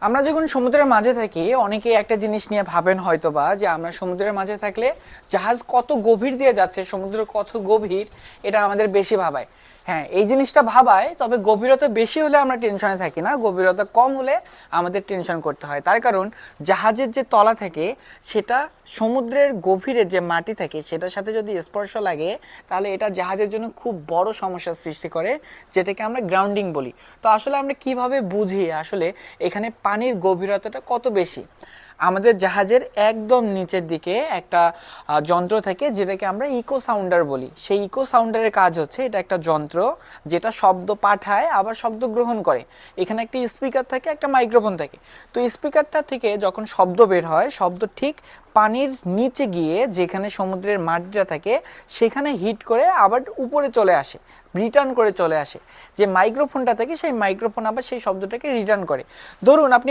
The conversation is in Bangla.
আমরা যখন সমুদ্রের মাঝে থাকি অনেকেই একটা জিনিস নিয়ে ভাবেন হয়তোবা যে আমরা সমুদ্রের মাঝে থাকলে জাহাজ কত গভীর দিয়ে যাচ্ছে, সমুদ্র কত গভীর, এটা আমাদের বেশি ভাবায়। হ্যাঁ, এই জিনিসটা ভাবায়, তবে গভীরতা বেশি হলে আমরা টেনশনে থাকি না, গভীরতা কম হলে আমাদের টেনশন করতে হয়। তার কারণ জাহাজের যে তলা থাকে সেটা সমুদ্রের গভীরের যে মাটি থাকে সেটার সাথে যদি স্পর্শ লাগে তাহলে এটা জাহাজের জন্য খুব বড় সমস্যার সৃষ্টি করে, যেটাকে আমরা গ্রাউন্ডিং বলি। তো আসলে আমরা কিভাবে বুঝি আসলে এখানে পানির গভীরতাটা কত বেশি? আমাদের জাহাজের একদম নিচের দিকে একটা যন্ত্র থাকে যেটাকে আমরা ইকো সাউন্ডার বলি। সেই ইকো সাউন্ডারের কাজ হচ্ছে, এটা একটা যন্ত্র যেটা শব্দ পাঠায় আবার শব্দ গ্রহণ করে। এখানে একটা স্পিকার থাকে, একটা মাইক্রোফোন থাকে। তো স্পিকারটা থেকে যখন শব্দ বের হয়, শব্দ ঠিক পানির নিচে গিয়ে যেখানে সমুদ্রের মাটিটা থাকে সেখানে হিট করে আবার উপরে চলে আসে, রিটার্ন করে চলে আসে। যে মাইক্রোফোনটা থাকে সেই মাইক্রোফোন আবার সেই শব্দটাকে রিটার্ন করে। ধরুন আপনি